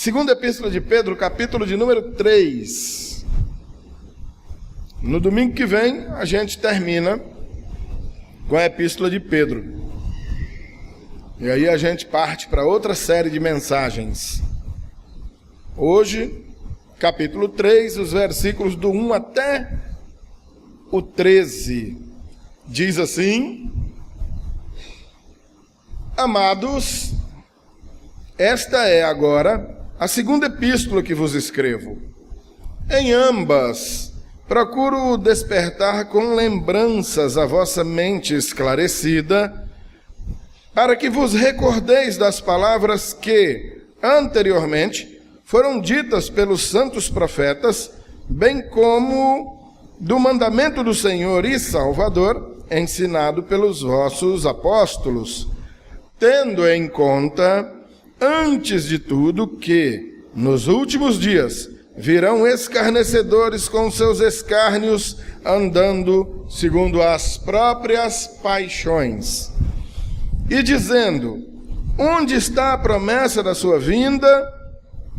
Segunda Epístola de Pedro, capítulo de número 3. No domingo que vem, a gente termina com a Epístola de Pedro. E aí a gente parte para outra série de mensagens. Hoje, capítulo 3, os versículos do 1 até o 13. Diz assim: Amados, esta é agora a segunda epístola que vos escrevo. Em ambas, procuro despertar com lembranças a vossa mente esclarecida, para que vos recordeis das palavras que, anteriormente, foram ditas pelos santos profetas, bem como do mandamento do Senhor e Salvador, ensinado pelos vossos apóstolos, tendo em conta, antes de tudo, que, nos últimos dias, virão escarnecedores com seus escárnios, andando segundo as próprias paixões, e dizendo: onde está a promessa da sua vinda?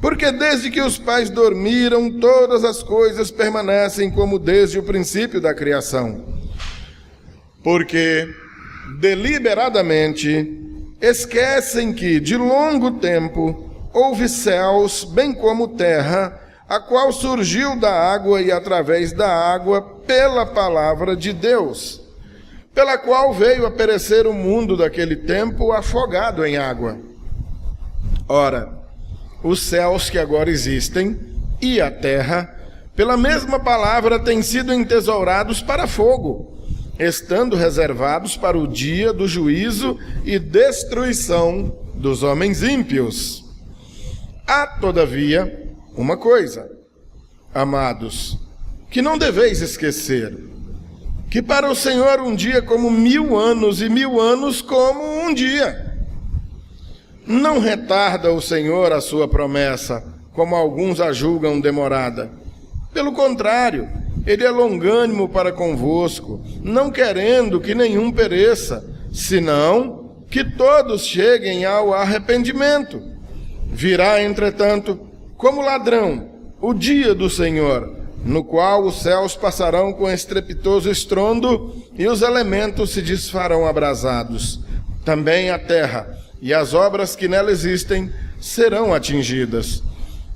Porque desde que os pais dormiram, todas as coisas permanecem como desde o princípio da criação. Porque, deliberadamente, esquecem que, de longo tempo, houve céus, bem como terra, a qual surgiu da água e através da água pela palavra de Deus, pela qual veio a perecer o mundo daquele tempo afogado em água. Ora, os céus que agora existem e a terra, pela mesma palavra, têm sido entesourados para fogo, estando reservados para o dia do juízo e destruição dos homens ímpios. Há, todavia, uma coisa, amados, que não deveis esquecer, que para o Senhor um dia como 1000 anos e 1000 anos como um dia. Não retarda o Senhor a sua promessa, como alguns a julgam demorada. Pelo contrário, Ele é longânimo para convosco, não querendo que nenhum pereça, senão que todos cheguem ao arrependimento. Virá, entretanto, como ladrão, o dia do Senhor, no qual os céus passarão com estrepitoso estrondo e os elementos se desfarão abrasados. Também a terra e as obras que nela existem serão atingidas.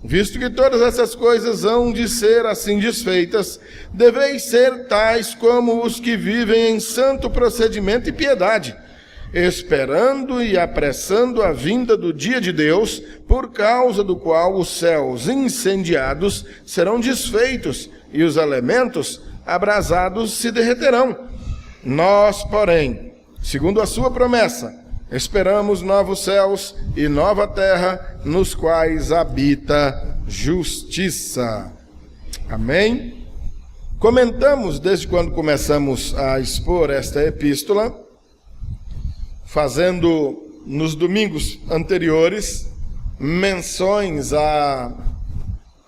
Visto que todas essas coisas hão de ser assim desfeitas, deveis ser tais como os que vivem em santo procedimento e piedade, esperando e apressando a vinda do dia de Deus, por causa do qual os céus incendiados serão desfeitos e os elementos abrasados se derreterão. Nós, porém, segundo a sua promessa, esperamos novos céus e nova terra, nos quais habita justiça. Amém? Comentamos desde quando começamos a expor esta epístola, fazendo nos domingos anteriores menções a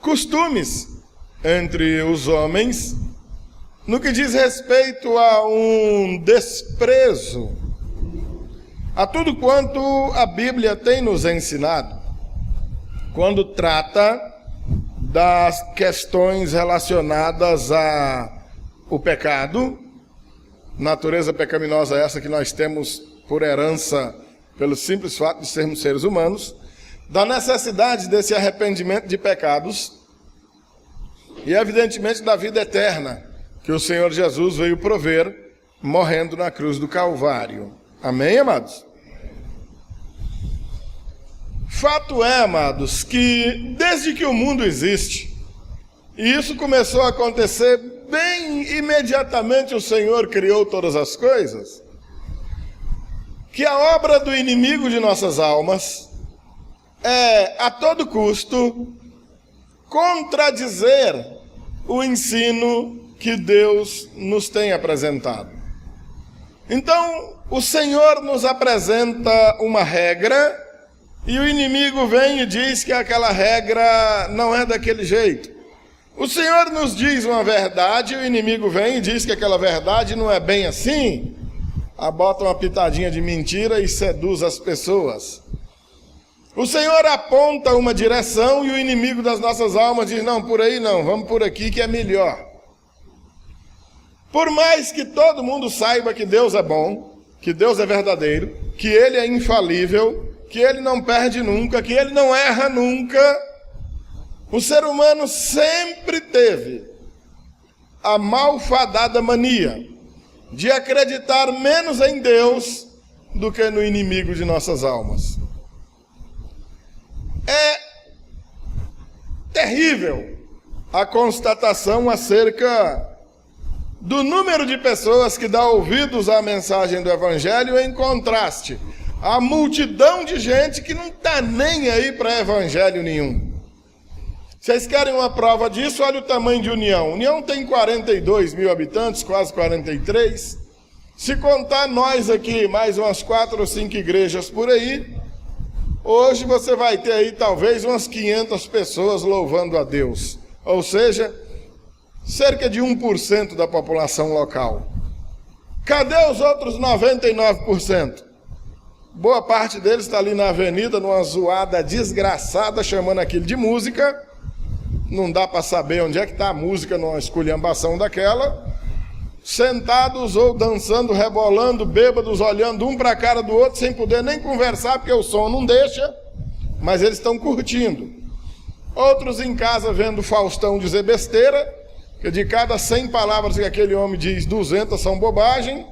costumes entre os homens, no que diz respeito a um desprezo a tudo quanto a Bíblia tem nos ensinado, quando trata das questões relacionadas ao pecado, natureza pecaminosa essa que nós temos por herança pelo simples fato de sermos seres humanos, da necessidade desse arrependimento de pecados e, evidentemente, da vida eterna que o Senhor Jesus veio prover morrendo na cruz do Calvário. Amém, amados? Fato é, amados, que desde que o mundo existe, e isso começou a acontecer bem imediatamente, o Senhor criou todas as coisas, que a obra do inimigo de nossas almas é, a todo custo, contradizer o ensino que Deus nos tem apresentado. Então, o Senhor nos apresenta uma regra, e o inimigo vem e diz que aquela regra não é daquele jeito. O Senhor nos diz uma verdade, e o inimigo vem e diz que aquela verdade não é bem assim. Bota uma pitadinha de mentira e seduz as pessoas. O Senhor aponta uma direção e o inimigo das nossas almas diz, não, por aí não, vamos por aqui que é melhor. Por mais que todo mundo saiba que Deus é bom, que Deus é verdadeiro, que Ele é infalível, que Ele não perde nunca, que Ele não erra nunca, o ser humano sempre teve a malfadada mania de acreditar menos em Deus do que no inimigo de nossas almas. É terrível a constatação acerca do número de pessoas que dá ouvidos à mensagem do Evangelho em contraste à multidão de gente que não está nem aí para Evangelho nenhum. Vocês querem uma prova disso? Olha o tamanho de União. União tem 42 mil habitantes, quase 43. Se contar nós aqui, mais umas 4 ou 5 igrejas por aí, hoje você vai ter aí talvez umas 500 pessoas louvando a Deus. Ou seja, cerca de 1% da população local. Cadê os outros 99%? Boa parte deles está ali na avenida, numa zoada desgraçada, chamando aquilo de música. Não dá para saber onde é que está a música numa esculhambação daquela. Sentados ou dançando, rebolando, bêbados, olhando um para a cara do outro, sem poder nem conversar, porque o som não deixa, mas eles estão curtindo. Outros em casa vendo Faustão dizer besteira, que de cada 100 palavras que aquele homem diz, 200 são bobagem.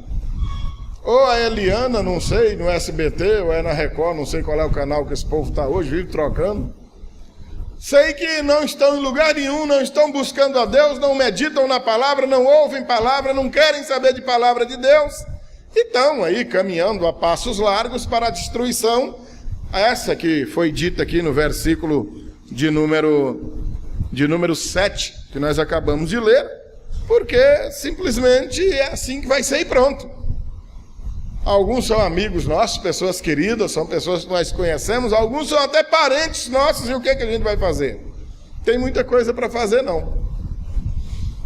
Ou a Eliana, não sei, no SBT, ou é na Record, não sei qual é o canal que esse povo está hoje, vive trocando. Sei que não estão em lugar nenhum, não estão buscando a Deus, não meditam na palavra, não ouvem palavra, não querem saber de palavra de Deus. E estão aí caminhando a passos largos para a destruição, essa que foi dita aqui no versículo de número 7, que nós acabamos de ler, porque simplesmente é assim que vai ser e pronto. Alguns são amigos nossos, pessoas queridas, são pessoas que nós conhecemos, alguns são até parentes nossos, e o que a gente vai fazer? Tem muita coisa para fazer, não.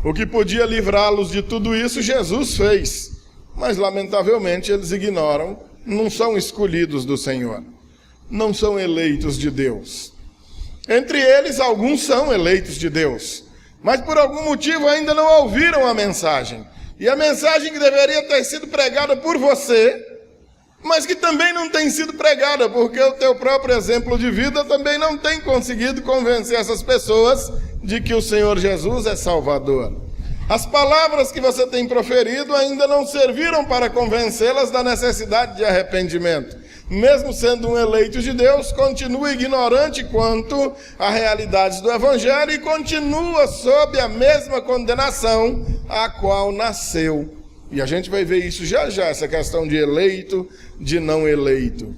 O que podia livrá-los de tudo isso, Jesus fez, mas lamentavelmente eles ignoram, não são escolhidos do Senhor, não são eleitos de Deus. Entre eles, alguns são eleitos de Deus, mas por algum motivo ainda não ouviram a mensagem. E a mensagem que deveria ter sido pregada por você, mas que também não tem sido pregada, porque o teu próprio exemplo de vida também não tem conseguido convencer essas pessoas de que o Senhor Jesus é Salvador. As palavras que você tem proferido ainda não serviram para convencê-las da necessidade de arrependimento. Mesmo sendo um eleito de Deus, continua ignorante quanto à realidade do Evangelho e continua sob a mesma condenação a qual nasceu. E a gente vai ver isso já já, essa questão de eleito, de não eleito.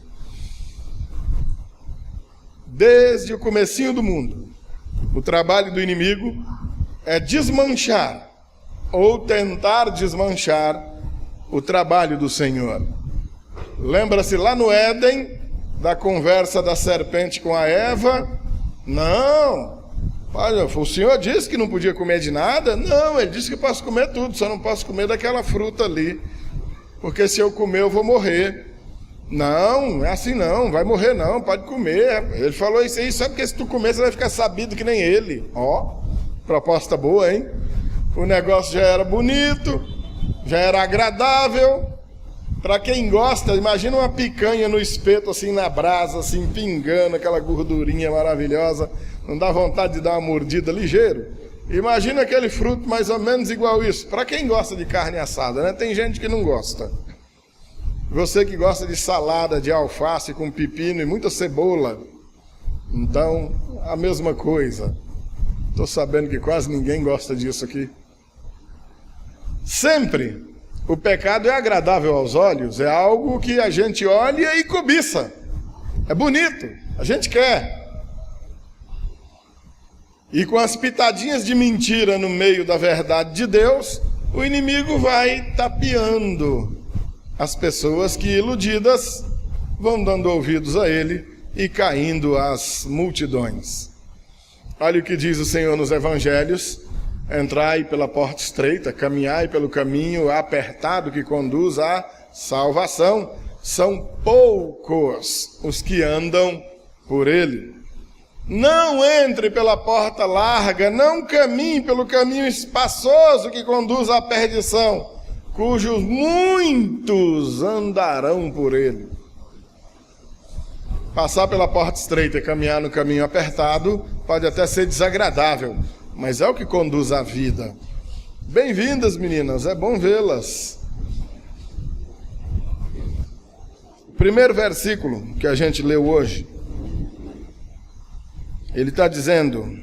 Desde o comecinho do mundo, o trabalho do inimigo é desmanchar ou tentar desmanchar o trabalho do Senhor. Lembra-se lá no Éden, da conversa da serpente com a Eva? Não, olha, o Senhor disse que não podia comer de nada? Não, Ele disse que posso comer tudo, só não posso comer daquela fruta ali, porque se eu comer eu vou morrer. Não, é assim não, vai morrer não, pode comer. Ele falou isso aí, só porque se tu comer você vai ficar sabido que nem ele. Ó, proposta boa, hein? O negócio já era bonito, já era agradável. Para quem gosta, imagina uma picanha no espeto, assim, na brasa, assim, pingando, aquela gordurinha maravilhosa. Não dá vontade de dar uma mordida ligeiro? Imagina aquele fruto mais ou menos igual isso. Para quem gosta de carne assada, né? Tem gente que não gosta. Você que gosta de salada de alface com pepino e muita cebola. Então, a mesma coisa. Estou sabendo que quase ninguém gosta disso aqui. Sempre o pecado é agradável aos olhos, é algo que a gente olha e cobiça. É bonito, a gente quer. E com as pitadinhas de mentira no meio da verdade de Deus, o inimigo vai tapeando as pessoas que, iludidas, vão dando ouvidos a ele e caindo às multidões. Olha o que diz o Senhor nos Evangelhos: entrai pela porta estreita, caminhai pelo caminho apertado que conduz à salvação. São poucos os que andam por ele. Não entre pela porta larga, não caminhe pelo caminho espaçoso que conduz à perdição, cujos muitos andarão por ele. Passar pela porta estreita e caminhar no caminho apertado pode até ser desagradável, mas é o que conduz à vida. Bem-vindas, meninas, é bom vê-las. O primeiro versículo que a gente leu hoje, ele está dizendo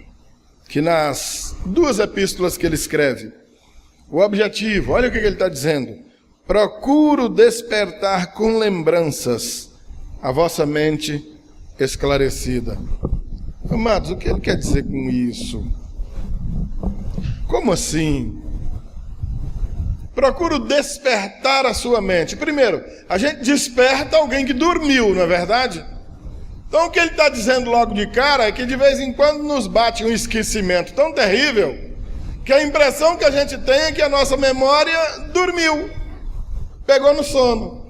que nas duas epístolas que ele escreve, o objetivo, olha o que ele está dizendo: procuro despertar com lembranças a vossa mente esclarecida. Amados, o que ele quer dizer com isso? Como assim? Procuro despertar a sua mente. Primeiro, a gente desperta alguém que dormiu, não é verdade? Então o que ele está dizendo logo de cara é que de vez em quando nos bate um esquecimento tão terrível que a impressão que a gente tem é que a nossa memória dormiu, pegou no sono.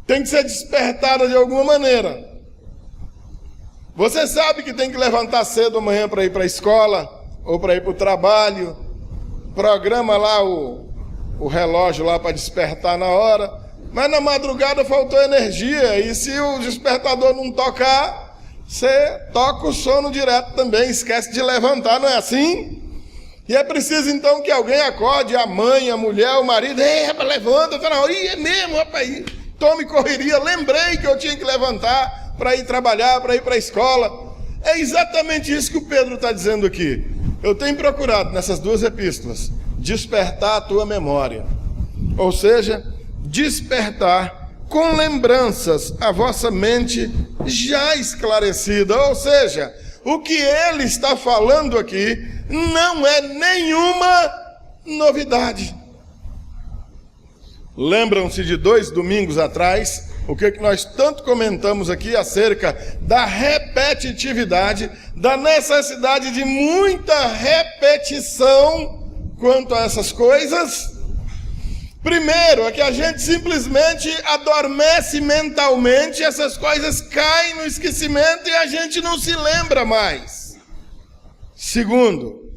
Tem que ser despertada de alguma maneira. Você sabe que tem que levantar cedo amanhã para ir para a escola ou para ir para o trabalho. Programa lá o relógio lá para despertar na hora. Mas na madrugada faltou energia. E se o despertador não tocar, você toca o sono direto também. Esquece de levantar, não é assim? E é preciso então que alguém acorde, a mãe, a mulher, o marido. Ei, rapaz, levanta, tá na hora. Ih, é mesmo, rapaz. Tome correria, lembrei que eu tinha que levantar para ir trabalhar, para ir para a escola. É exatamente isso que o Pedro está dizendo aqui. Eu tenho procurado nessas duas epístolas despertar a tua memória, ou seja, despertar com lembranças a vossa mente já esclarecida, ou seja, o que ele está falando aqui não é nenhuma novidade. Lembram-se de 2 domingos atrás, o que nós tanto comentamos aqui acerca da repetitividade, da necessidade de muita repetição quanto a essas coisas? Primeiro, é que a gente simplesmente adormece mentalmente, essas coisas caem no esquecimento e a gente não se lembra mais. Segundo,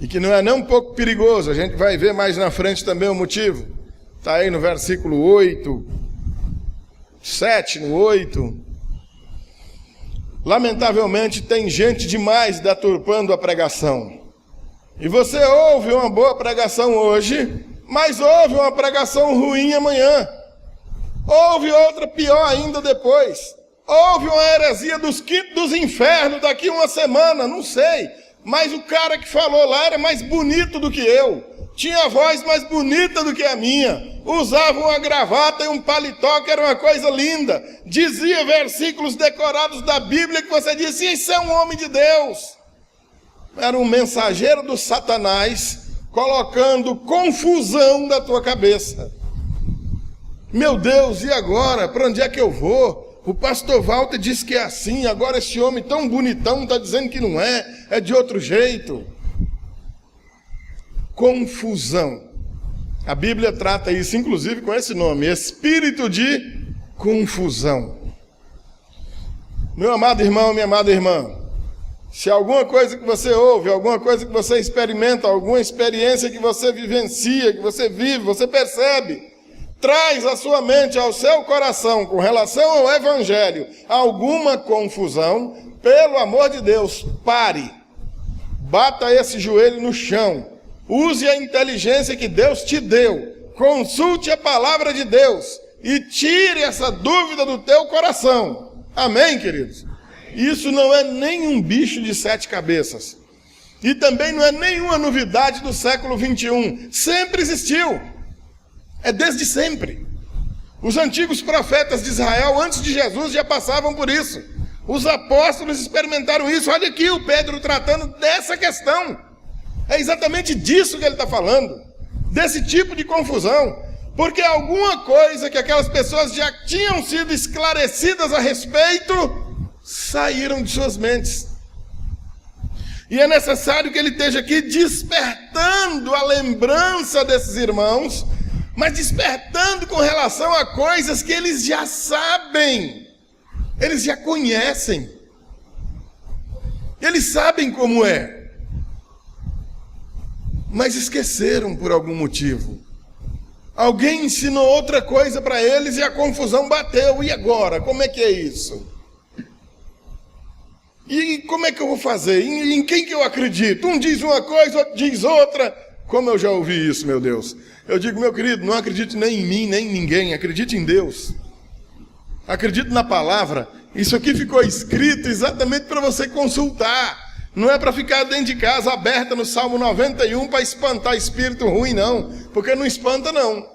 e que não é nem um pouco perigoso, a gente vai ver mais na frente também o motivo, está aí no versículo 8, 7 no 8. Lamentavelmente tem gente demais deturpando a pregação. E você ouve uma boa pregação hoje, mas ouve uma pregação ruim amanhã. Ouve outra pior ainda depois. Ouve uma heresia dos quintos dos infernos daqui uma semana, não sei. Mas o cara que falou lá era mais bonito do que eu. Tinha a voz mais bonita do que a minha. Usava uma gravata e um paletó que era uma coisa linda. Dizia versículos decorados da Bíblia que você dizia, isso é um homem de Deus. Era um mensageiro do Satanás colocando confusão na tua cabeça. Meu Deus, e agora? Para onde é que eu vou? O pastor Walter disse que é assim, agora esse homem tão bonitão está dizendo que não é, é de outro jeito. Confusão. A Bíblia trata isso, inclusive, com esse nome, espírito de confusão. Meu amado irmão, minha amada irmã, se alguma coisa que você ouve, alguma coisa que você experimenta, alguma experiência que você vivencia, que você vive, você percebe, traz à sua mente, ao seu coração, com relação ao Evangelho, alguma confusão, pelo amor de Deus, pare, bata esse joelho no chão, use a inteligência que Deus te deu, consulte a palavra de Deus e tire essa dúvida do teu coração. Amém, queridos? Isso não é nenhum bicho de 7 cabeças. E também não é nenhuma novidade do século 21. Sempre existiu. É desde sempre. Os antigos profetas de Israel, antes de Jesus, já passavam por isso. Os apóstolos experimentaram isso. Olha aqui o Pedro tratando dessa questão. É exatamente disso que ele está falando. Desse tipo de confusão. Porque alguma coisa que aquelas pessoas já tinham sido esclarecidas a respeito saíram de suas mentes. E é necessário que ele esteja aqui despertando a lembrança desses irmãos, mas despertando com relação a coisas que eles já sabem. Eles já conhecem. Eles sabem como é. Mas esqueceram por algum motivo. Alguém ensinou outra coisa para eles e a confusão bateu. E agora? Como é que é isso? E como é que eu vou fazer? Em quem que eu acredito? Um diz uma coisa, outro diz outra. Como eu já ouvi isso, meu Deus. Eu digo, meu querido, não acredite nem em mim, nem em ninguém. Acredite em Deus. Acredite na palavra. Isso aqui ficou escrito exatamente para você consultar. Não é para ficar dentro de casa aberta no Salmo 91 para espantar espírito ruim, não. Porque não espanta, não.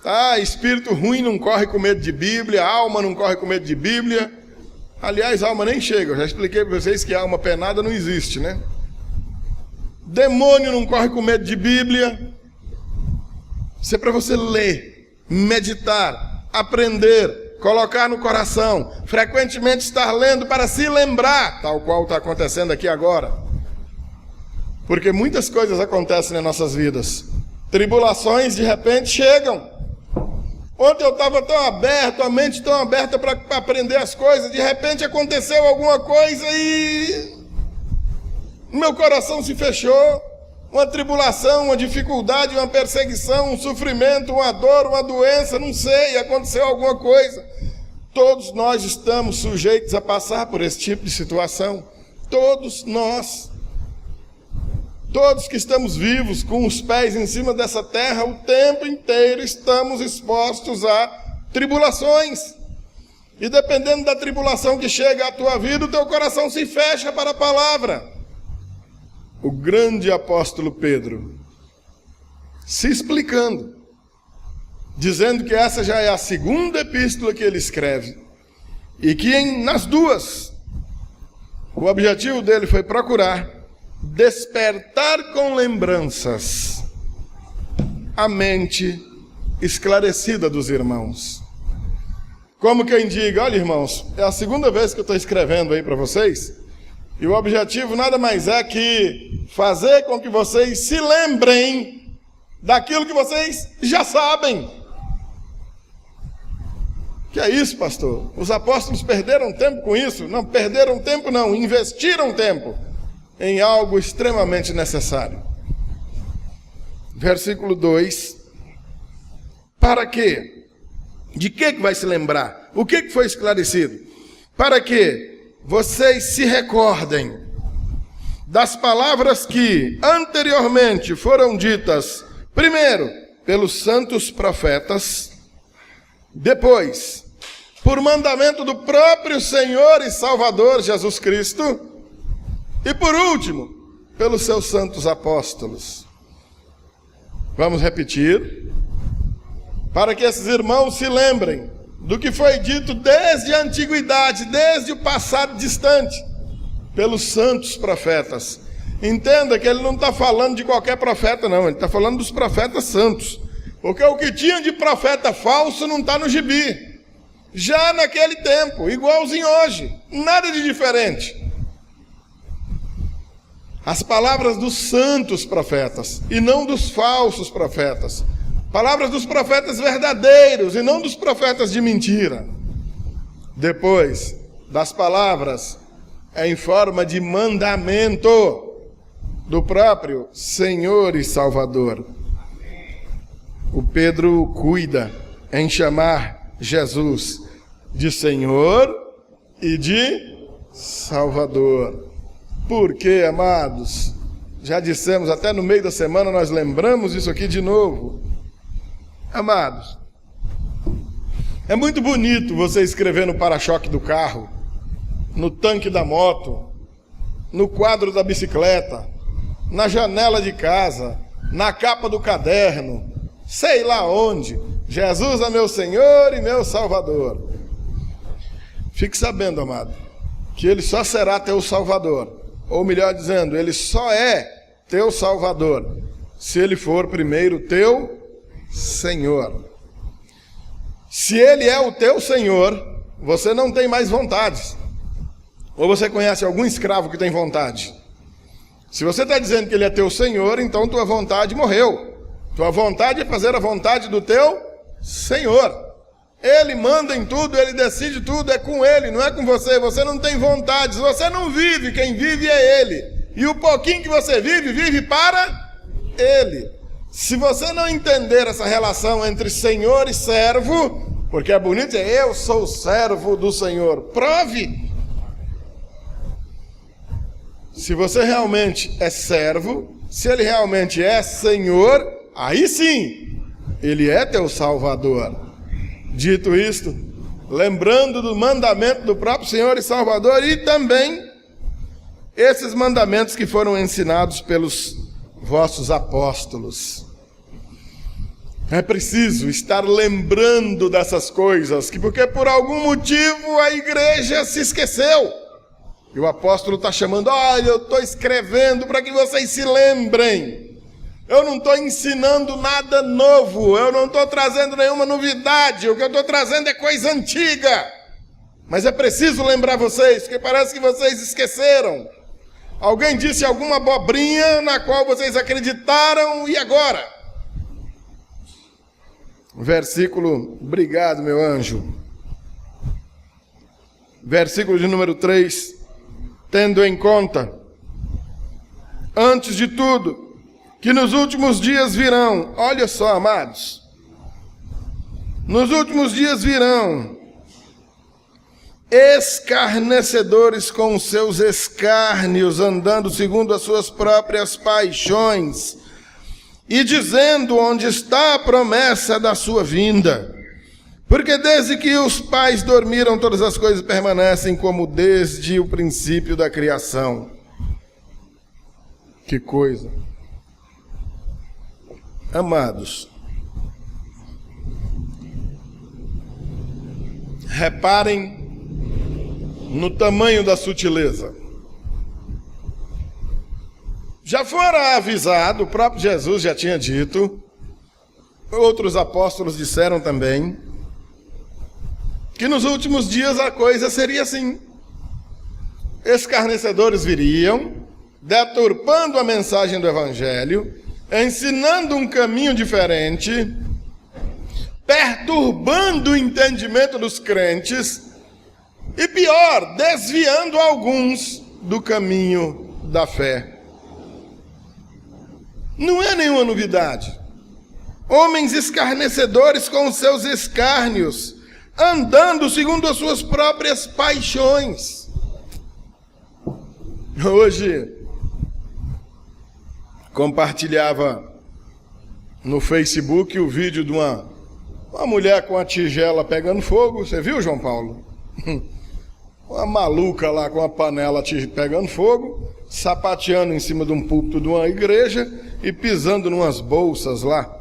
Ah, espírito ruim não corre com medo de Bíblia, alma não corre com medo de Bíblia. Aliás, alma nem chega. Eu já expliquei para vocês que alma penada não existe, né? Demônio não corre com medo de Bíblia. Isso é para você ler, meditar, aprender, colocar no coração, frequentemente estar lendo para se lembrar, tal qual está acontecendo aqui agora. Porque muitas coisas acontecem nas nossas vidas. Tribulações de repente chegam. Ontem eu estava tão aberto, a mente tão aberta para aprender as coisas, de repente aconteceu alguma coisa e meu coração se fechou. Uma tribulação, uma dificuldade, uma perseguição, um sofrimento, uma dor, uma doença, não sei, aconteceu alguma coisa. Todos nós estamos sujeitos a passar por esse tipo de situação. Todos nós. Todos que estamos vivos, com os pés em cima dessa terra, o tempo inteiro estamos expostos a tribulações. E dependendo da tribulação que chega à tua vida, o teu coração se fecha para a palavra. O grande apóstolo Pedro, se explicando, dizendo que essa já é a segunda epístola que ele escreve, e que nas duas, o objetivo dele foi procurar despertar com lembranças a mente esclarecida dos irmãos. Como quem diga, olha irmãos, é a segunda vez que eu estou escrevendo aí para vocês, e o objetivo nada mais é que fazer com que vocês se lembrem daquilo que vocês já sabem. Que é isso, pastor? Os apóstolos perderam tempo com isso? Não, perderam tempo não, investiram tempo em algo extremamente necessário. Versículo 2. Para quê? De que vai se lembrar? O que foi esclarecido? Para que vocês se recordem das palavras que anteriormente foram ditas, primeiro, pelos santos profetas, depois, por mandamento do próprio Senhor e Salvador Jesus Cristo, e por último, pelos seus santos apóstolos. Vamos repetir, para que esses irmãos se lembrem do que foi dito desde a antiguidade, desde o passado distante, pelos santos profetas. Entenda que ele não está falando de qualquer profeta, não, ele está falando dos profetas santos. Porque o que tinha de profeta falso não está no gibi. Já naquele tempo, igualzinho hoje, nada de diferente. As palavras dos santos profetas, e não dos falsos profetas. Palavras dos profetas verdadeiros, e não dos profetas de mentira. Depois, das palavras, em forma de mandamento do próprio Senhor e Salvador. O Pedro cuida em chamar Jesus de Senhor e de Salvador. Por quê, amados? Já dissemos, até no meio da semana nós lembramos isso aqui de novo. Amados, é muito bonito você escrever no para-choque do carro, no tanque da moto, no quadro da bicicleta, na janela de casa, na capa do caderno, sei lá onde, Jesus é meu Senhor e meu Salvador. Fique sabendo, amado, que Ele só será teu Salvador, ou melhor dizendo, Ele só é teu Salvador, se Ele for primeiro teu Senhor. Se Ele é o teu Senhor, você não tem mais vontades. Ou você conhece algum escravo que tem vontade? Se você está dizendo que Ele é teu Senhor, então tua vontade morreu. Tua vontade é fazer a vontade do teu Senhor. Ele manda em tudo, ele decide tudo, é com ele, não é com você. Você não tem vontade, você não vive, quem vive é ele. E o pouquinho que você vive, vive para ele. Se você não entender essa relação entre Senhor e servo, porque é bonito dizer, eu sou servo do Senhor, prove. Se você realmente é servo, se ele realmente é Senhor, aí sim, ele é teu Salvador. Dito isto, lembrando do mandamento do próprio Senhor e Salvador e também esses mandamentos que foram ensinados pelos vossos apóstolos. É preciso estar lembrando dessas coisas, porque por algum motivo a igreja se esqueceu. E o apóstolo está chamando, olha, eu estou escrevendo para que vocês se lembrem. Eu não estou ensinando nada novo, eu não estou trazendo nenhuma novidade, o que eu estou trazendo é coisa antiga. Mas é preciso lembrar vocês, porque parece que vocês esqueceram. Alguém disse alguma abobrinha na qual vocês acreditaram, e agora? Versículo, obrigado meu anjo. Versículo de número 3, tendo em conta, antes de tudo, que nos últimos dias virão, olha só, amados, nos últimos dias virão escarnecedores com os seus escárnios, andando segundo as suas próprias paixões, e dizendo onde está a promessa da sua vinda. Porque desde que os pais dormiram, todas as coisas permanecem como desde o princípio da criação. Que coisa! Amados, reparem no tamanho da sutileza. Já fora avisado, o próprio Jesus já tinha dito, outros apóstolos disseram também, que nos últimos dias a coisa seria assim. Escarnecedores viriam, deturpando a mensagem do Evangelho, ensinando um caminho diferente, perturbando o entendimento dos crentes e, pior, desviando alguns do caminho da fé. Não é nenhuma novidade. Homens escarnecedores com os seus escárnios, andando segundo as suas próprias paixões. Hoje compartilhava no Facebook o vídeo de uma mulher com a tigela pegando fogo. Você viu, João Paulo? Uma maluca lá com a panela pegando fogo, sapateando em cima de um púlpito de uma igreja e pisando numas bolsas lá.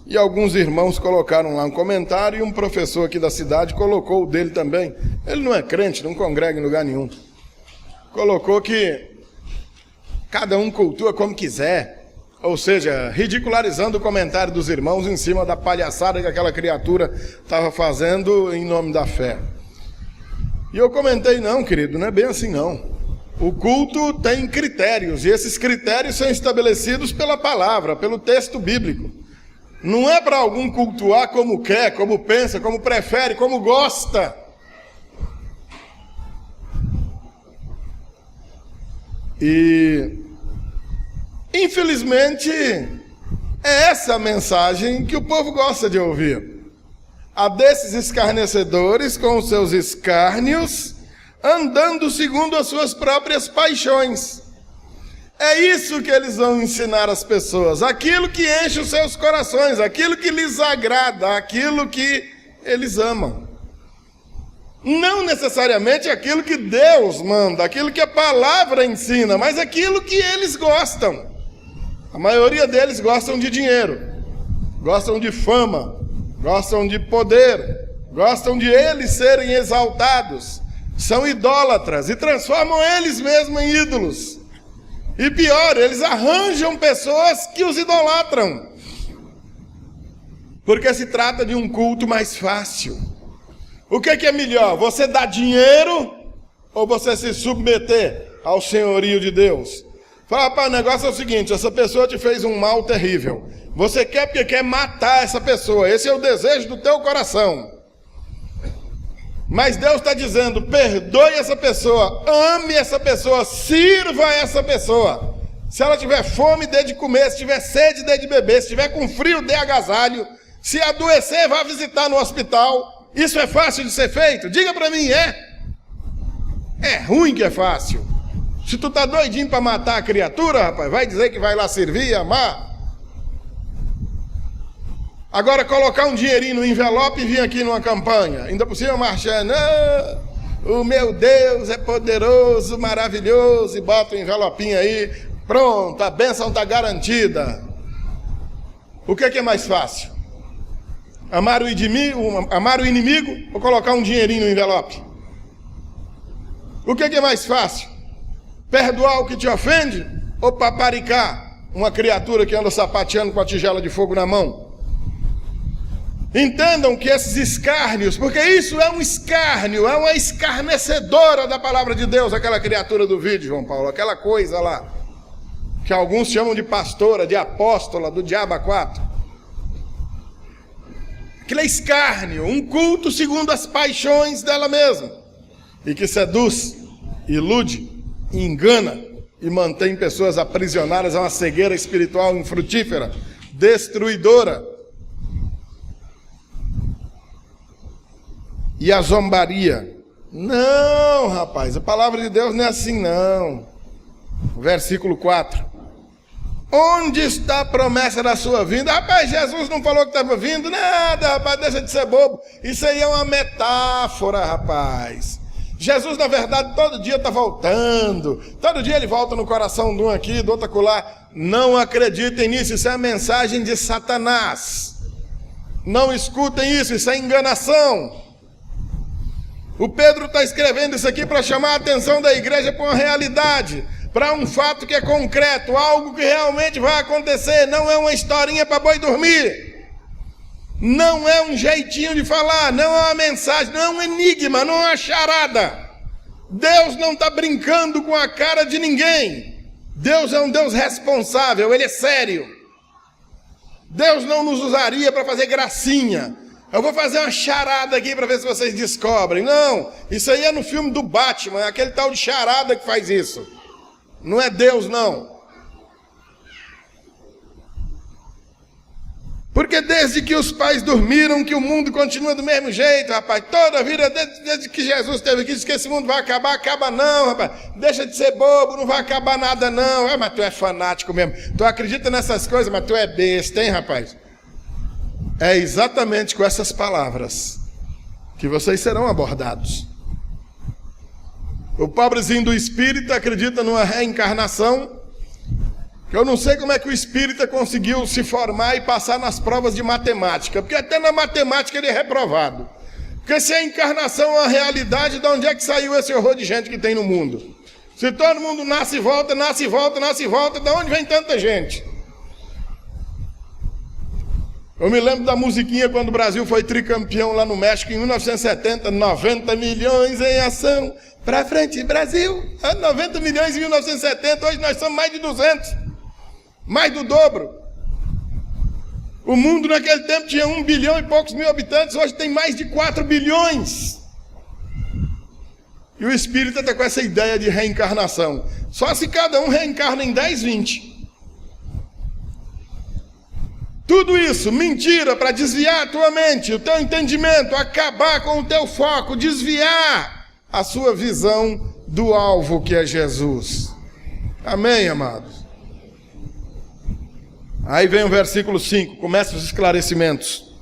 E alguns irmãos colocaram lá um comentário e um professor aqui da cidade colocou o dele também. Ele não é crente, não congrega em lugar nenhum. Colocou que cada um cultua como quiser, ou seja, ridicularizando o comentário dos irmãos em cima da palhaçada que aquela criatura estava fazendo em nome da fé. E eu comentei, não, querido, não é bem assim não. O culto tem critérios, e esses critérios são estabelecidos pela palavra, pelo texto bíblico. Não é para algum cultuar como quer, como pensa, como prefere, como gosta. E, infelizmente, é essa a mensagem que o povo gosta de ouvir. A desses escarnecedores com os seus escárnios, andando segundo as suas próprias paixões. É isso que eles vão ensinar às pessoas, aquilo que enche os seus corações, aquilo que lhes agrada, aquilo que eles amam. Não necessariamente aquilo que Deus manda, aquilo que a palavra ensina, mas aquilo que eles gostam. A maioria deles gostam de dinheiro, gostam de fama, gostam de poder, gostam de eles serem exaltados, são idólatras e transformam eles mesmos em ídolos. E pior, eles arranjam pessoas que os idolatram, porque se trata de um culto mais fácil. O que é melhor, você dar dinheiro ou você se submeter ao senhorio de Deus? Fala, rapaz, o negócio é o seguinte, essa pessoa te fez um mal terrível. Você quer porque quer matar essa pessoa, esse é o desejo do teu coração. Mas Deus está dizendo, perdoe essa pessoa, ame essa pessoa, sirva essa pessoa. Se ela tiver fome, dê de comer, se tiver sede, dê de beber, se tiver com frio, dê agasalho, se adoecer, vá visitar no hospital. Isso é fácil de ser feito? Diga para mim, é? É ruim que é fácil. Se tu tá doidinho para matar a criatura, rapaz, vai dizer que vai lá servir e amar? Agora colocar um dinheirinho no envelope e vir aqui numa campanha, ainda por cima marchando, o meu Deus é poderoso, maravilhoso, e bota o envelopinho aí, pronto, a bênção está garantida. O que é mais fácil? Amar o inimigo ou colocar um dinheirinho no envelope? O que é mais fácil? Perdoar o que te ofende ou paparicar uma criatura que anda sapateando com a tigela de fogo na mão? Entendam que esses escárnios, porque isso é um escárnio, é uma escarnecedora da palavra de Deus, aquela criatura do vídeo, João Paulo, aquela coisa lá, que alguns chamam de pastora, de apóstola, do diabo a quatro. Aquilo é escárnio, um culto segundo as paixões dela mesma, e que seduz, ilude, engana e mantém pessoas aprisionadas a uma cegueira espiritual infrutífera, destruidora. E a zombaria. Não, rapaz, a palavra de Deus não é assim, não. Versículo 4. Onde está a promessa da sua vinda? Rapaz, Jesus não falou que estava vindo? Nada, rapaz, deixa de ser bobo. Isso aí é uma metáfora, rapaz. Jesus, na verdade, todo dia está voltando. Todo dia ele volta no coração de um aqui, do outro acolá. Não acreditem nisso, isso é a mensagem de Satanás. Não escutem isso, isso é enganação. O Pedro está escrevendo isso aqui para chamar a atenção da igreja para uma realidade, para um fato que é concreto, algo que realmente vai acontecer, não é uma historinha para boi dormir, não é um jeitinho de falar, não é uma mensagem, não é um enigma, não é uma charada. Deus não está brincando com a cara de ninguém. Deus é um Deus responsável, Ele é sério. Deus não nos usaria para fazer gracinha. Eu vou fazer uma charada aqui para ver se vocês descobrem. Não, isso aí é no filme do Batman, é aquele tal de charada que faz isso. Não é Deus, não. Porque desde que os pais dormiram, que o mundo continua do mesmo jeito, rapaz. Toda a vida, desde que Jesus esteve aqui, disse que esse mundo vai acabar, acaba não, rapaz. Deixa de ser bobo, não vai acabar nada não. Mas tu é fanático mesmo. Tu acredita nessas coisas, mas tu é besta, hein, rapaz? É exatamente com essas palavras que vocês serão abordados. O pobrezinho do espírita acredita numa reencarnação, que eu não sei como é que o espírita conseguiu se formar e passar nas provas de matemática, porque até na matemática ele é reprovado. Porque se a encarnação é uma realidade, de onde é que saiu esse horror de gente que tem no mundo? Se todo mundo nasce e volta, nasce e volta, nasce e volta, de onde vem tanta gente? Eu me lembro da musiquinha quando o Brasil foi tricampeão lá no México em 1970, 90 milhões em ação, pra frente Brasil, 90 milhões em 1970, hoje nós somos mais de 200, mais do dobro. O mundo naquele tempo tinha 1 bilhão e poucos mil habitantes, hoje tem mais de 4 bilhões. E o espírita está com essa ideia de reencarnação, só se cada um reencarna em 10, 20. Tudo isso, mentira, para desviar a tua mente, o teu entendimento, acabar com o teu foco, desviar a sua visão do alvo que é Jesus. Amém, amados? Aí vem o versículo 5, começa os esclarecimentos.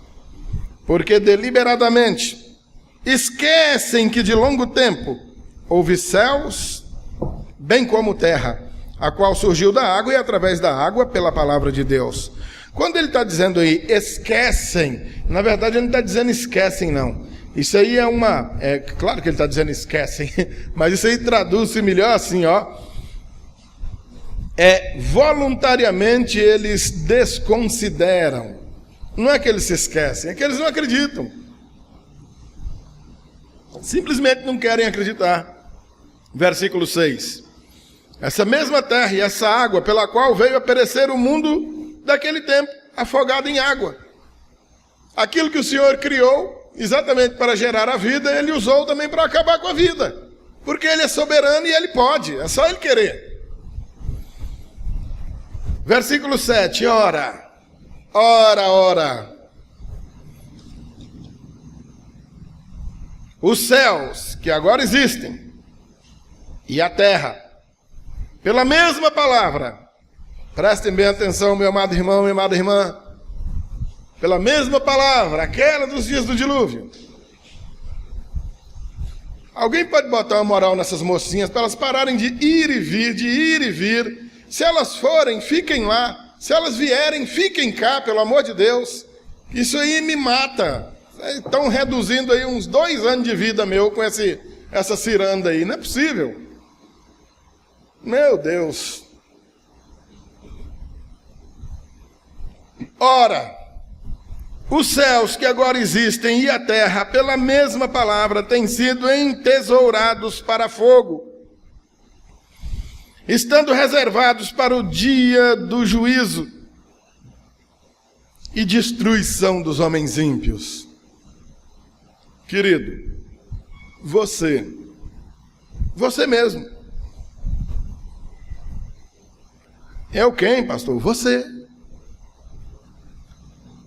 Porque deliberadamente esquecem que de longo tempo houve céus, bem como terra, a qual surgiu da água e através da água pela palavra de Deus. Quando ele está dizendo aí, esquecem, na verdade ele não está dizendo esquecem, não. Isso aí é claro que ele está dizendo esquecem, mas isso aí traduz-se melhor assim, ó. Voluntariamente eles desconsideram. Não é que eles se esquecem, é que eles não acreditam. Simplesmente não querem acreditar. Versículo 6. Essa mesma terra e essa água pela qual veio a perecer o mundo daquele tempo, afogado em água. Aquilo que o Senhor criou exatamente para gerar a vida, ele usou também para acabar com a vida. Porque ele é soberano e ele pode, é só ele querer. Versículo 7, ora. Os céus, que agora existem, e a terra, pela mesma palavra, prestem bem atenção, meu amado irmão, minha amada irmã, pela mesma palavra, aquela dos dias do dilúvio. Alguém pode botar uma moral nessas mocinhas para elas pararem de ir e vir, Se elas forem, fiquem lá. Se elas vierem, fiquem cá, pelo amor de Deus. Isso aí me mata. Estão reduzindo aí uns 2 anos de vida meu com essa ciranda aí. Não é possível. Meu Deus. Ora, os céus que agora existem e a terra, pela mesma palavra, têm sido entesourados para fogo, estando reservados para o dia do juízo e destruição dos homens ímpios. Querido, você mesmo. É o quem, pastor? Você.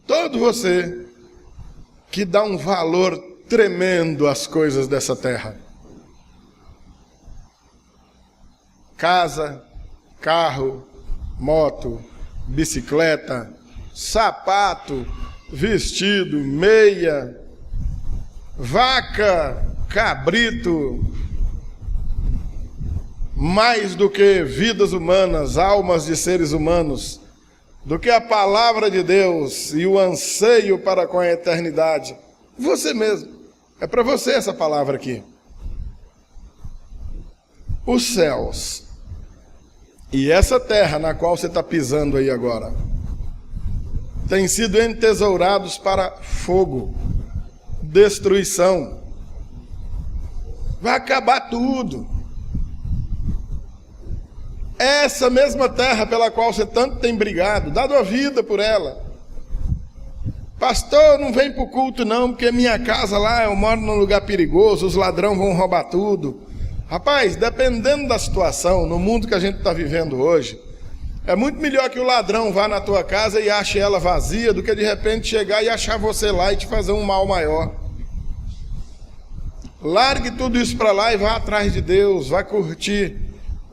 Todo você que dá um valor tremendo às coisas dessa terra. Casa, carro, moto, bicicleta, sapato, vestido, meia, vaca, cabrito, mais do que vidas humanas, almas de seres humanos, do que a palavra de Deus e o anseio para com a eternidade. Você mesmo. É para você essa palavra aqui. Os céus e essa terra na qual você está pisando aí agora têm sido entesourados para fogo, destruição. Vai acabar tudo. Essa mesma terra pela qual você tanto tem brigado, dado a vida por ela. Pastor, não vem para o culto não, porque minha casa lá, eu moro num lugar perigoso, os ladrões vão roubar tudo. Rapaz, dependendo da situação, no mundo que a gente está vivendo hoje, é muito melhor que o ladrão vá na tua casa e ache ela vazia, do que de repente chegar e achar você lá e te fazer um mal maior. Largue tudo isso para lá e vá atrás de Deus, vai curtir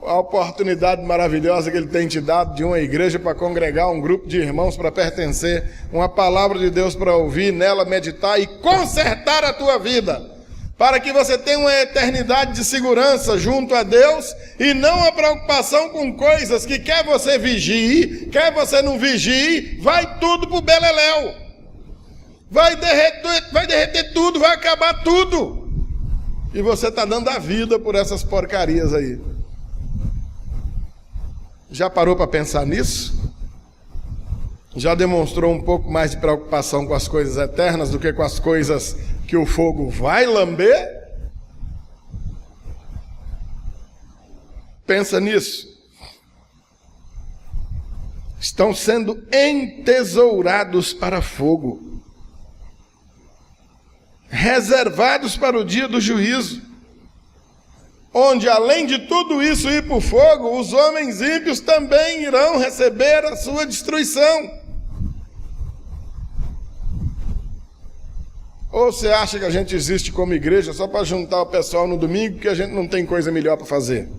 a oportunidade maravilhosa que Ele tem te dado de uma igreja para congregar, um grupo de irmãos para pertencer, uma palavra de Deus para ouvir, nela meditar e consertar a tua vida, para que você tenha uma eternidade de segurança junto a Deus e não a preocupação com coisas que quer você vigie, quer você não vigie, vai tudo pro beleléu, vai derreter tudo, vai acabar tudo, e você está dando a vida por essas porcarias aí. Já parou para pensar nisso? Já demonstrou um pouco mais de preocupação com as coisas eternas do que com as coisas que o fogo vai lamber? Pensa nisso. Estão sendo entesourados para fogo, reservados para o dia do juízo, onde, além de tudo isso ir para o fogo, os homens ímpios também irão receber a sua destruição. Ou você acha que a gente existe como igreja só para juntar o pessoal no domingo, que a gente não tem coisa melhor para fazer?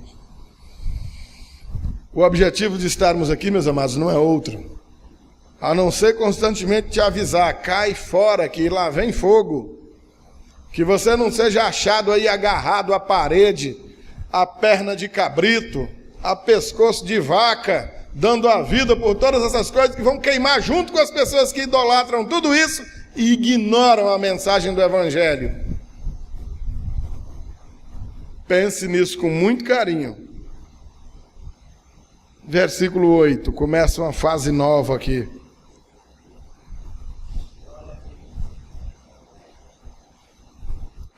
O objetivo de estarmos aqui, meus amados, não é outro, a não ser constantemente te avisar: cai fora que lá vem fogo. Que você não seja achado aí agarrado à parede, a perna de cabrito, a pescoço de vaca, dando a vida por todas essas coisas que vão queimar junto com as pessoas que idolatram tudo isso e ignoram a mensagem do Evangelho. Pense nisso com muito carinho. Versículo 8, começa uma fase nova aqui.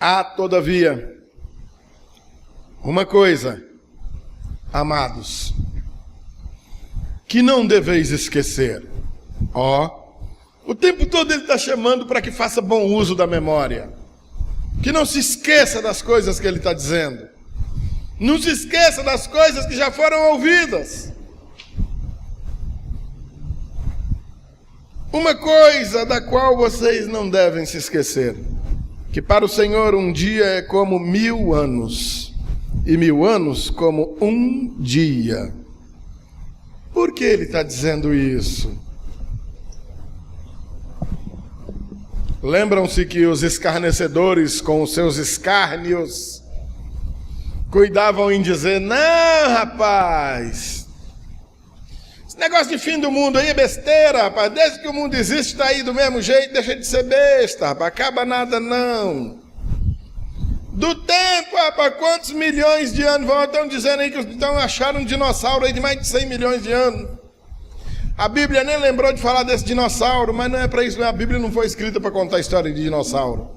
Há, todavia, uma coisa, amados, que não deveis esquecer. O tempo todo ele está chamando para que faça bom uso da memória. Que não se esqueça das coisas que ele está dizendo. Não se esqueça das coisas que já foram ouvidas. Uma coisa da qual vocês não devem se esquecer, que para o Senhor um dia é como 1000 anos, e 1000 anos como um dia. Por que ele está dizendo isso? Lembram-se que os escarnecedores, com os seus escárnios, cuidavam em dizer: não, rapaz, esse negócio de fim do mundo aí é besteira, rapaz. Desde que o mundo existe, está aí do mesmo jeito, deixa de ser besta, rapaz. Acaba nada, não. Do tempo, rapaz, quantos milhões de anos vão? Estão dizendo aí que acharam um dinossauro aí de mais de 100 milhões de anos. A Bíblia nem lembrou de falar desse dinossauro, mas não é para isso. A Bíblia não foi escrita para contar a história de dinossauro.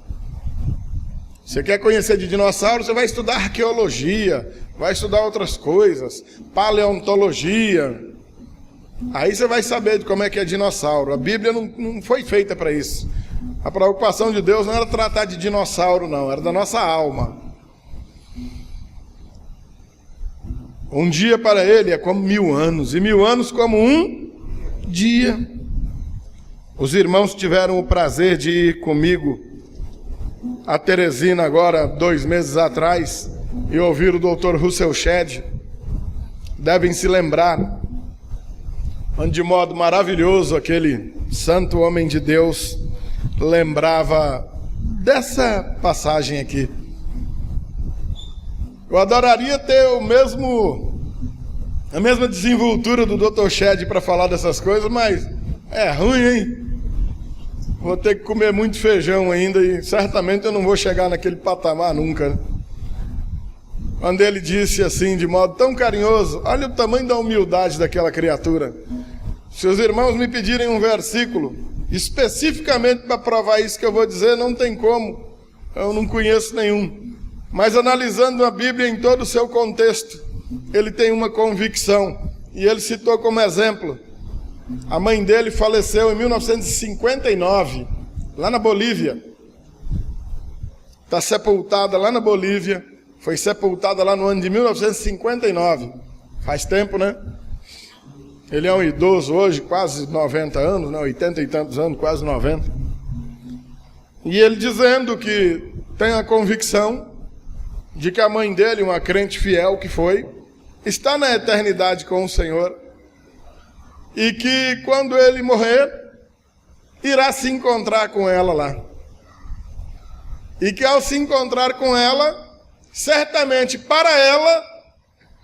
Você quer conhecer de dinossauro, você vai estudar arqueologia, vai estudar outras coisas, paleontologia. Aí você vai saber de como é que é dinossauro. A Bíblia não foi feita para isso. A preocupação de Deus não era tratar de dinossauro, não, era da nossa alma. Um dia para ele é como 1000 anos, e 1000 anos como um dia. Os irmãos tiveram o prazer de ir comigo a Teresina agora, 2 meses atrás, e ouvir o Dr. Russell Shedd. Devem se lembrar, onde de modo maravilhoso aquele santo homem de Deus lembrava dessa passagem aqui. Eu adoraria ter a mesma desenvoltura do Dr. Shedd para falar dessas coisas, mas é ruim, hein? Vou ter que comer muito feijão ainda e certamente eu não vou chegar naquele patamar nunca. Quando ele disse assim, de modo tão carinhoso, olha o tamanho da humildade daquela criatura. Se os irmãos me pedirem um versículo, especificamente para provar isso que eu vou dizer, não tem como. Eu não conheço nenhum. Mas analisando a Bíblia em todo o seu contexto, ele tem uma convicção. E ele citou como exemplo: a mãe dele faleceu em 1959, lá na Bolívia. Está sepultada lá na Bolívia. Foi sepultada lá no ano de 1959. Faz tempo, né? Ele é um idoso hoje, quase 90 anos, né? 80 e tantos anos, quase 90. E ele dizendo que tem a convicção de que a mãe dele, uma crente fiel que foi, está na eternidade com o Senhor. E que quando ele morrer, irá se encontrar com ela lá. E que ao se encontrar com ela, certamente para ela,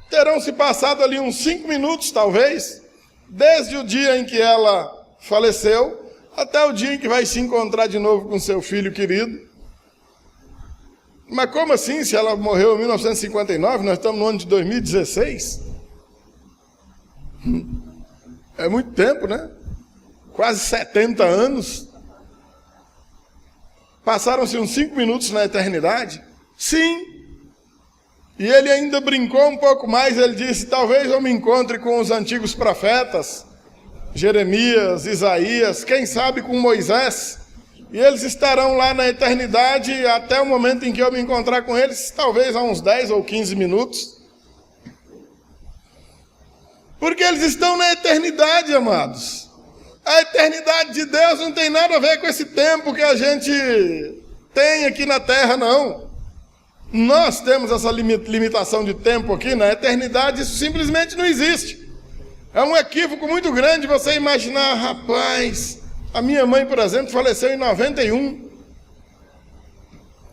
terão se passado ali uns 5 minutos, talvez, desde o dia em que ela faleceu, até o dia em que vai se encontrar de novo com seu filho querido. Mas como assim, se ela morreu em 1959, nós estamos no ano de 2016? É muito tempo, né? Quase 70 anos. Passaram-se uns 5 minutos na eternidade? Sim. E ele ainda brincou um pouco mais, ele disse: talvez eu me encontre com os antigos profetas, Jeremias, Isaías, quem sabe com Moisés, e eles estarão lá na eternidade até o momento em que eu me encontrar com eles, talvez há uns 10 ou 15 minutos. Porque eles estão na eternidade, amados. A eternidade de Deus não tem nada a ver com esse tempo que a gente tem aqui na terra, não. Nós temos essa limitação de tempo aqui. Na eternidade isso simplesmente não existe. É um equívoco muito grande você imaginar: rapaz, a minha mãe, por exemplo, faleceu em 91.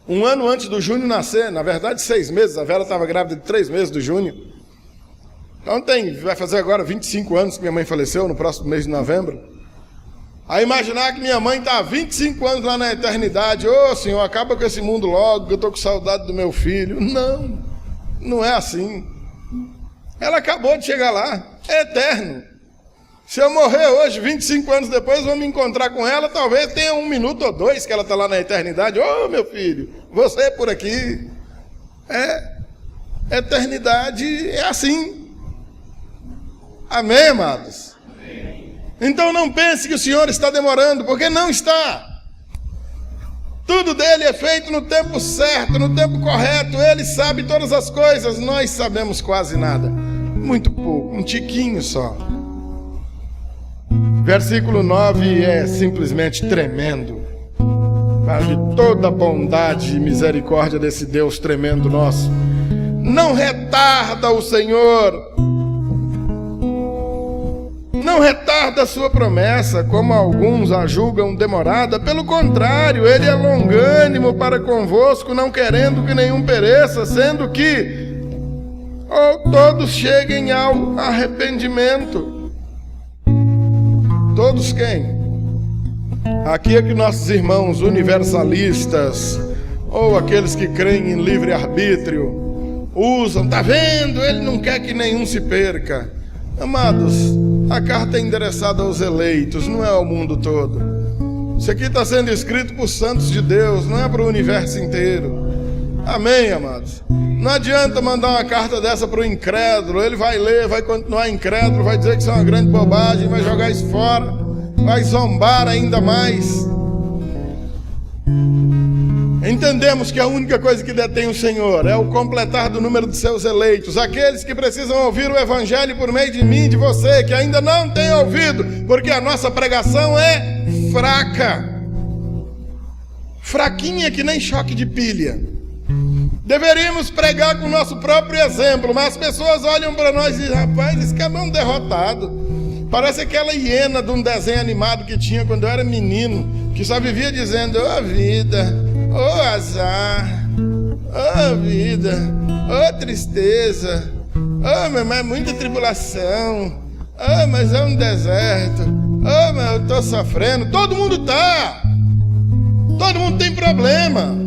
Um ano antes do Júnior nascer, na verdade 6 meses, a Vera estava grávida de 3 meses do Júnior. Então vai fazer agora 25 anos que minha mãe faleceu, no próximo mês de novembro. A imaginar que minha mãe está há 25 anos lá na eternidade. Ô, Senhor, acaba com esse mundo logo, que eu estou com saudade do meu filho. Não, não é assim. Ela acabou de chegar lá, é eterno. Se eu morrer hoje, 25 anos depois, vou me encontrar com ela, talvez tenha 1 minuto ou 2 que ela está lá na eternidade. Ô, meu filho, você é por aqui. Eternidade é assim. Amém, amados? Amém. Então não pense que o Senhor está demorando, porque não está. Tudo dele é feito no tempo certo, no tempo correto. Ele sabe todas as coisas, nós sabemos quase nada. Muito pouco, um tiquinho só. Versículo 9 é simplesmente tremendo. Fala de toda a bondade e misericórdia desse Deus tremendo nosso. Não retarda o Senhor, não retarda a sua promessa, como alguns a julgam demorada. Pelo contrário, ele é longânimo para convosco, não querendo que nenhum pereça, sendo que todos cheguem ao arrependimento. Todos quem? Aqui é que nossos irmãos universalistas, ou aqueles que creem em livre-arbítrio, usam. Tá vendo? Ele não quer que nenhum se perca. Amados, a carta é endereçada aos eleitos, não é ao mundo todo. Isso aqui está sendo escrito por santos de Deus, não é para o universo inteiro. Amém, amados? Não adianta mandar uma carta dessa para o incrédulo. Ele vai ler, vai continuar incrédulo, vai dizer que isso é uma grande bobagem, vai jogar isso fora, vai zombar ainda mais. Entendemos que a única coisa que detém o Senhor é o completar do número de seus eleitos, aqueles que precisam ouvir o Evangelho por meio de mim, de você, que ainda não tem ouvido, porque a nossa pregação é fraca, fraquinha que nem choque de pilha. Deveríamos pregar com o nosso próprio exemplo, mas as pessoas olham para nós e dizem: rapaz, esse cara é um derrotado. Parece aquela hiena de um desenho animado que tinha quando eu era menino, que só vivia dizendo: ô vida, ô azar, ô vida, ô tristeza, ô mas é muita tribulação, ô mas é um deserto, ô mas eu estou sofrendo. Todo mundo está, todo mundo tem problema.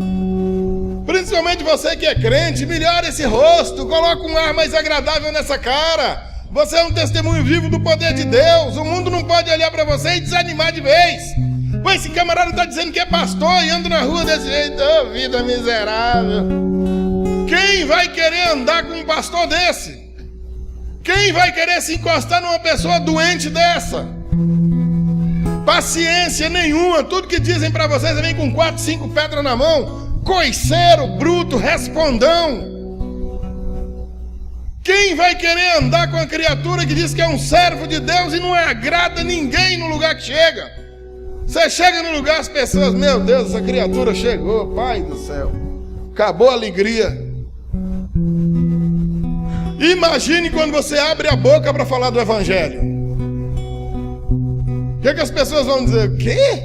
Principalmente você que é crente, melhora esse rosto, coloca um ar mais agradável nessa cara. Você é um testemunho vivo do poder de Deus. O mundo não pode olhar para você e desanimar de vez. Pô, esse camarada está dizendo que é pastor e anda na rua desse jeito. Ô, vida miserável. Quem vai querer andar com um pastor desse? Quem vai querer se encostar numa pessoa doente dessa? Paciência nenhuma. Tudo que dizem para vocês, você vem com 4, 5 pedras na mão. Coiceiro, bruto, respondão. Quem vai querer andar com a criatura que diz que é um servo de Deus e não agrada ninguém no lugar que chega? Você chega no lugar, as pessoas: meu Deus, essa criatura chegou, Pai do céu, acabou a alegria. Imagine quando você abre a boca para falar do Evangelho. O que as pessoas vão dizer? O quê?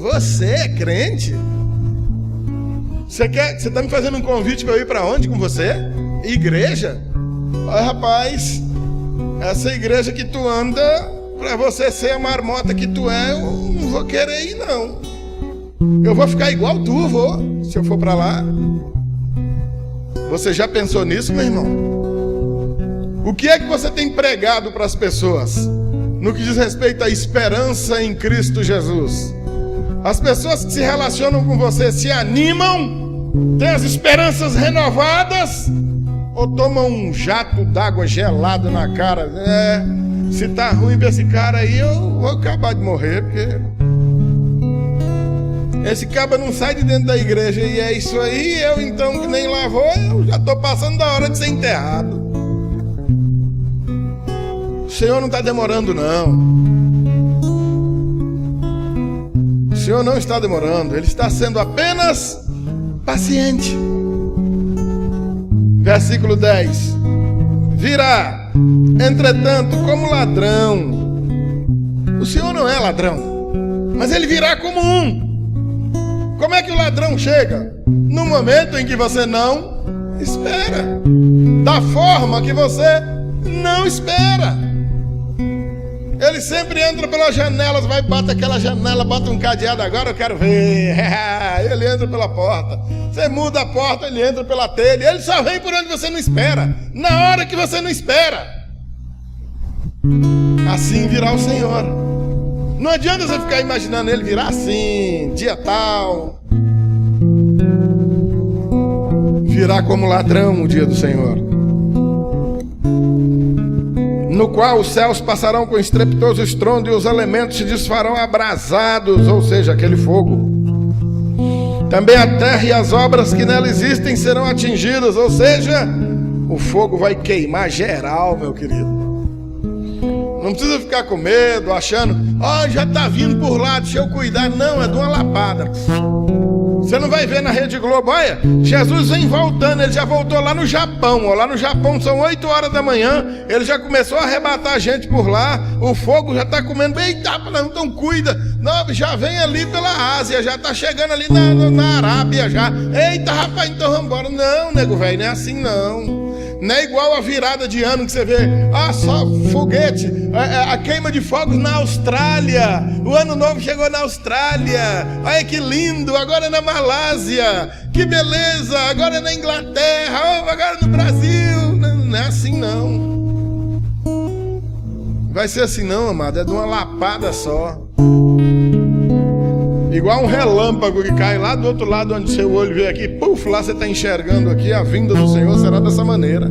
Você é crente? Você está me fazendo um convite para eu ir para onde com você? Igreja? Olha, rapaz, essa igreja que tu anda, para você ser a marmota que tu é, eu não vou querer ir não. Eu vou ficar igual tu, vou, se eu for para lá. Você já pensou nisso, meu irmão? O que é que você tem pregado para as pessoas no que diz respeito à esperança em Cristo Jesus? As pessoas que se relacionam com você se animam, têm as esperanças renovadas, ou tomam um jato d'água gelado na cara? Se tá ruim pra esse cara aí, eu vou acabar de morrer, porque esse cabra não sai de dentro da igreja, e é isso aí. Eu então, que nem lá vou, eu já tô passando da hora de ser enterrado. O Senhor não está demorando não. O Senhor não está demorando, Ele está sendo apenas paciente. Versículo 10: virá, entretanto, como ladrão. O Senhor não é ladrão, mas Ele virá como um. Como é que o ladrão chega? No momento em que você não espera, da forma que você não espera. Ele sempre entra pelas janelas, vai, bate aquela janela, bota um cadeado, agora eu quero ver. Ele entra pela porta. Você muda a porta, ele entra pela telha. Ele só vem por onde você não espera, na hora que você não espera. Assim virá o Senhor. Não adianta você ficar imaginando Ele virar assim, dia tal. Virá como ladrão o dia do Senhor. no qual os céus passarão com estrepitoso estrondo e os elementos se desfarão abrasados, ou seja, aquele fogo. Também a terra e as obras que nela existem serão atingidas, ou seja, o fogo vai queimar geral, meu querido. Não precisa ficar com medo, achando, já está vindo por lá, deixa eu cuidar. Não, é de uma lapada. Você não vai ver na Rede Globo, olha, Jesus vem voltando, ele já voltou lá no Japão, lá no Japão são 8 horas da manhã, ele já começou a arrebatar a gente por lá, o fogo já está comendo, eita, não, então cuida, não, já vem ali pela Ásia, já está chegando ali na Arábia já, eita rapaz, então vamos embora. Não, nego velho, não é assim não. Não é igual a virada de ano que você vê, só foguete, a queima de fogos na Austrália, o ano novo chegou na Austrália, olha que lindo, agora é na Malásia, que beleza, agora é na Inglaterra, agora no Brasil. Não é assim não. Vai ser assim não, amado, é de uma lapada só. Igual um relâmpago que cai lá do outro lado onde seu olho vê aqui, puf, lá você está enxergando aqui, a vinda do Senhor será dessa maneira.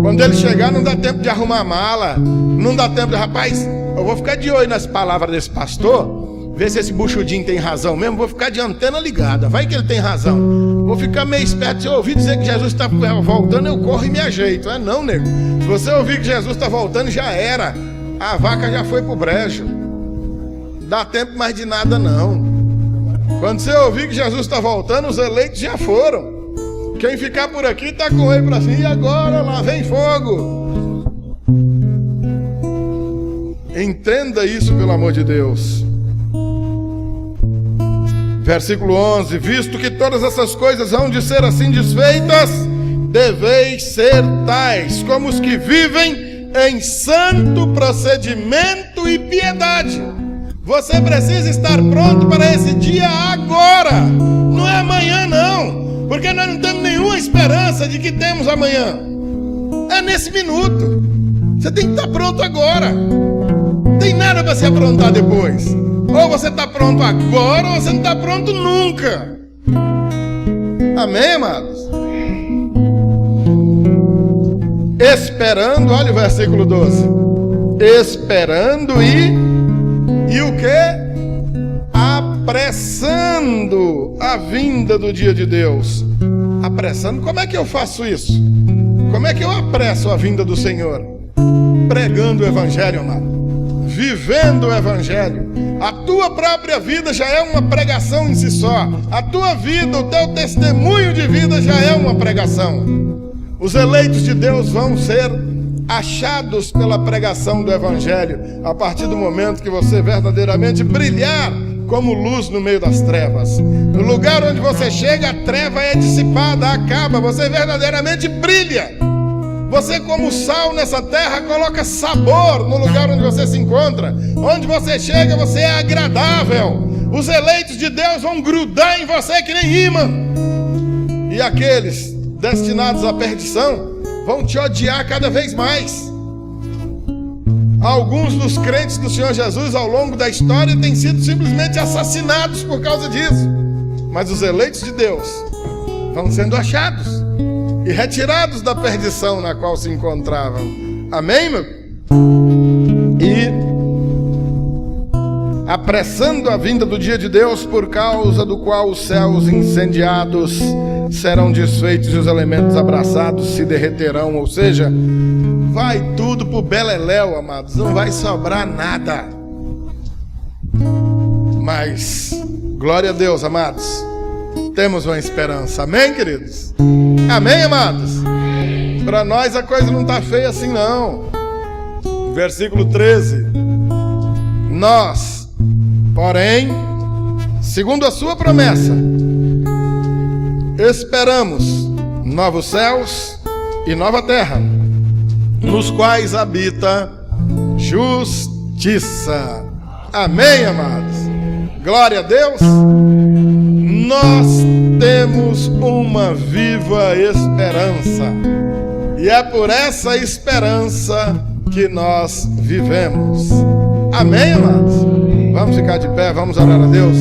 Quando ele chegar não dá tempo de arrumar a mala, não dá tempo de, rapaz, eu vou ficar de olho nas palavras desse pastor, ver se esse buchudinho tem razão mesmo, vou ficar de antena ligada, vai que ele tem razão. Vou ficar meio esperto, se eu ouvir dizer que Jesus está voltando, eu corro e me ajeito. Não, nego, se você ouvir que Jesus está voltando, já era, a vaca já foi pro brejo. Dá tempo mais de nada não. Quando você ouvir que Jesus está voltando, os eleitos já foram. Quem ficar por aqui está com ele para cima. E agora lá vem fogo. Entenda isso, pelo amor de Deus. Versículo 11: visto que todas essas coisas hão de ser assim desfeitas, deveis ser tais como os que vivem em santo procedimento e piedade. Você precisa estar pronto para esse dia agora, não é amanhã não, porque nós não temos nenhuma esperança de que temos amanhã, é nesse minuto. Você tem que estar pronto agora, não tem nada para se aprontar depois. Ou você está pronto agora ou você não está pronto nunca. Amém, amados? Esperando, olha o versículo 12, esperando e o que? Apressando a vinda do dia de Deus. Apressando, como é que eu faço isso? Como é que eu apresso a vinda do Senhor? Pregando o Evangelho, amado. Vivendo o Evangelho. A tua própria vida já é uma pregação em si só. A tua vida, o teu testemunho de vida já é uma pregação. Os eleitos de Deus vão ser achados pela pregação do Evangelho, a partir do momento que você verdadeiramente brilhar como luz no meio das trevas. No lugar onde você chega, a treva é dissipada, acaba, você verdadeiramente brilha. Você, como sal nessa terra, coloca sabor no lugar onde você se encontra. Onde você chega, você é agradável. Os eleitos de Deus vão grudar em você que nem imã. E aqueles destinados à perdição vão te odiar cada vez mais. Alguns dos crentes do Senhor Jesus ao longo da história têm sido simplesmente assassinados por causa disso. Mas os eleitos de Deus vão sendo achados e retirados da perdição na qual se encontravam. Amém, meu? E apressando a vinda do dia de Deus, por causa do qual os céus incendiados serão desfeitos e os elementos abraçados se derreterão. Ou seja, vai tudo pro beleléu, amados, não vai sobrar nada. Mas, glória a Deus, amados, temos uma esperança. Amém, queridos? Amém, amados? Para nós a coisa não está feia assim não. Versículo 13: nós, porém, segundo a sua promessa, esperamos novos céus e nova terra, nos quais habita justiça. Amém, amados? Glória a Deus. Nós temos uma viva esperança, e é por essa esperança que nós vivemos. Amém, amados? Vamos ficar de pé, vamos orar a Deus.